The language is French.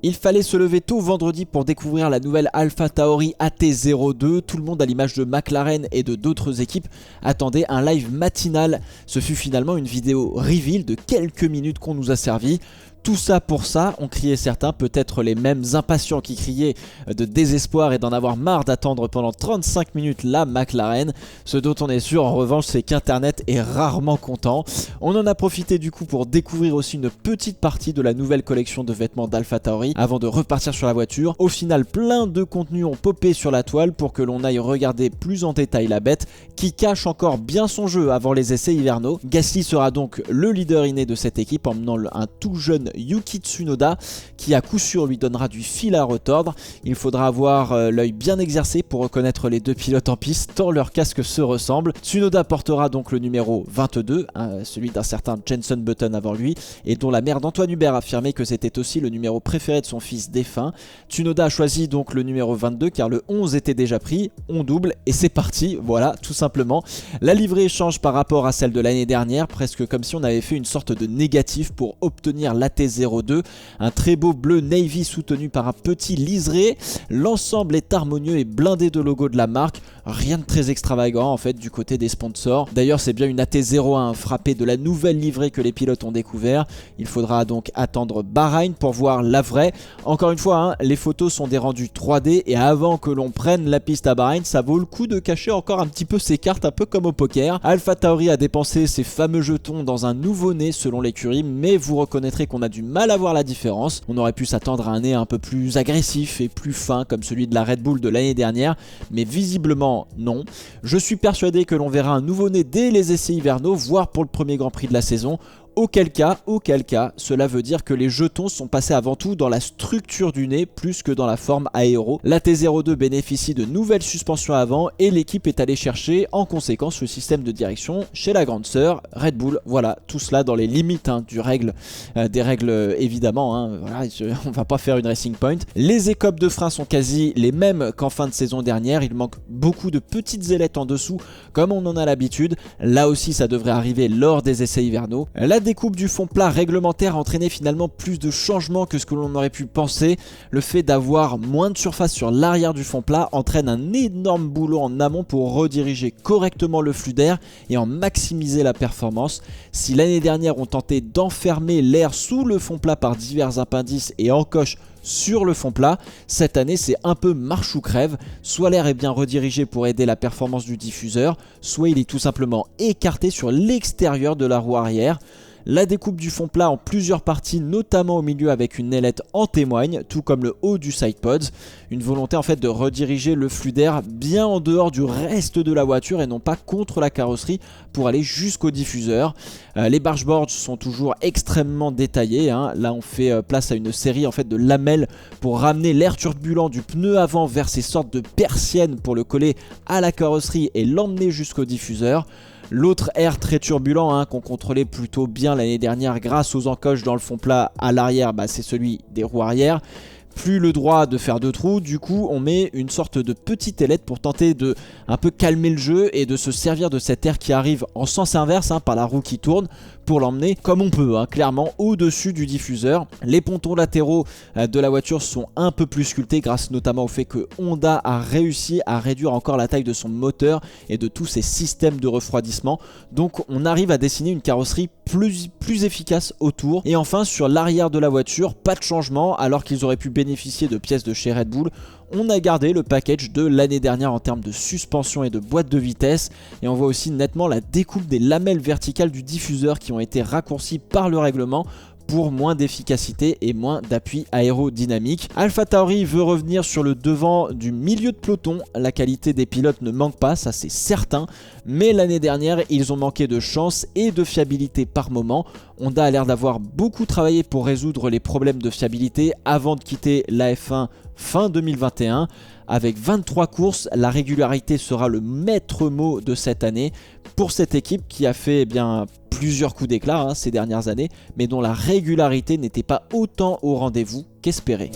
Il fallait se lever tôt vendredi pour découvrir la nouvelle AlphaTauri AT02. Tout le monde, à l'image de McLaren et de d'autres équipes, attendait un live matinal. Ce fut finalement une vidéo reveal de quelques minutes qu'on nous a servi. Tout ça pour ça, ont crié certains, peut-être les mêmes impatients qui criaient de désespoir et d'en avoir marre d'attendre pendant 35 minutes la McLaren. Ce dont on est sûr en revanche, c'est qu'Internet est rarement content. On en a profité du coup pour découvrir aussi une petite partie de la nouvelle collection de vêtements d'AlphaTauri avant de repartir sur la voiture. Au final, plein de contenus ont popé sur la toile pour que l'on aille regarder plus en détail la bête qui cache encore bien son jeu avant les essais hivernaux. Gasly sera donc le leader inné de cette équipe, emmenant un tout jeune Yuki Tsunoda qui à coup sûr lui donnera du fil à retordre. Il faudra avoir l'œil bien exercé pour reconnaître les deux pilotes en piste tant leurs casques se ressemblent. Tsunoda portera donc le numéro 22, celui d'un certain Jenson Button avant lui, et dont la mère d'Antoine Hubert affirmait que c'était aussi le numéro préféré de son fils défunt. Tsunoda a choisi donc le numéro 22 car le 11 était déjà pris, on double et c'est parti, voilà tout simplement. La livrée change par rapport à celle de l'année dernière, presque comme si on avait fait une sorte de négatif pour obtenir l'AT02, un très beau bleu navy soutenu par un petit liseré. L'ensemble est harmonieux et blindé de logos de la marque, rien de très extravagant en fait du côté des sponsors. D'ailleurs c'est bien une AT01 frappée de la nouvelle livrée que les pilotes ont découvert. Il faudra donc attendre Bahreïn pour voir la vraie. Encore une fois, les photos sont des rendus 3D et avant que l'on prenne la piste à Bahreïn, ça vaut le coup de cacher encore un petit peu ses cartes, un peu comme au poker. AlphaTauri a dépensé ses fameux jetons dans un nouveau nez selon l'écurie, mais vous reconnaîtrez qu'on a du mal à voir la différence. On aurait pu s'attendre à un nez un peu plus agressif et plus fin comme celui de la Red Bull de l'année dernière, mais visiblement non. Je suis persuadé que l'on verra un nouveau nez dès les essais hivernaux, voire pour le premier Grand Prix de la saison. Auquel cas, cela veut dire que les jetons sont passés avant tout dans la structure du nez plus que dans la forme aéro. La T02 bénéficie de nouvelles suspensions avant et l'équipe est allée chercher en conséquence le système de direction chez la grande sœur Red Bull. Voilà, tout cela dans les limites des règles évidemment. Voilà, on va pas faire une Racing Point. Les écopes de frein sont quasi les mêmes qu'en fin de saison dernière. Il manque beaucoup de petites ailettes en dessous comme on en a l'habitude. Là aussi, ça devrait arriver lors des essais hivernaux. La découpe du fond plat réglementaire a entraîné finalement plus de changements que ce que l'on aurait pu penser. Le fait d'avoir moins de surface sur l'arrière du fond plat entraîne un énorme boulot en amont pour rediriger correctement le flux d'air et en maximiser la performance. Si l'année dernière on tentait d'enfermer l'air sous le fond plat par divers appendices et encoches sur le fond plat, cette année c'est un peu marche ou crève. Soit l'air est bien redirigé pour aider la performance du diffuseur, soit il est tout simplement écarté sur l'extérieur de la roue arrière. La découpe du fond plat en plusieurs parties, notamment au milieu avec une ailette, en témoigne, tout comme le haut du sidepods. Une volonté en fait de rediriger le flux d'air bien en dehors du reste de la voiture et non pas contre la carrosserie pour aller jusqu'au diffuseur. Les bargeboards sont toujours extrêmement détaillés. Là on fait place à une série en fait de lamelles pour ramener l'air turbulent du pneu avant vers ces sortes de persiennes pour le coller à la carrosserie et l'emmener jusqu'au diffuseur. L'autre air très turbulent qu'on contrôlait plutôt bien l'année dernière grâce aux encoches dans le fond plat à l'arrière, c'est celui des roues arrière. Plus le droit de faire de trous, du coup on met une sorte de petite ailette pour tenter de un peu calmer le jeu et de se servir de cet air qui arrive en sens inverse par la roue qui tourne pour l'emmener comme on peut, clairement au-dessus du diffuseur. Les pontons latéraux de la voiture sont un peu plus sculptés grâce notamment au fait que Honda a réussi à réduire encore la taille de son moteur et de tous ses systèmes de refroidissement. Donc on arrive à dessiner une carrosserie plus efficace autour. Et enfin sur l'arrière de la voiture, pas de changement alors qu'ils auraient pu bénéficier de pièces de chez Red Bull. On a gardé le package de l'année dernière en termes de suspension et de boîte de vitesse. Et on voit aussi nettement la découpe des lamelles verticales du diffuseur qui ont été raccourcies par le règlement pour moins d'efficacité et moins d'appui aérodynamique. AlphaTauri veut revenir sur le devant du milieu de peloton. La qualité des pilotes ne manque pas, ça c'est certain. Mais l'année dernière, ils ont manqué de chance et de fiabilité par moment. Honda a l'air d'avoir beaucoup travaillé pour résoudre les problèmes de fiabilité avant de quitter la F1 fin 2021. Avec 23 courses, la régularité sera le maître mot de cette année pour cette équipe qui a fait plusieurs coups d'éclat ces dernières années, mais dont la régularité n'était pas autant au rendez-vous qu'espéré.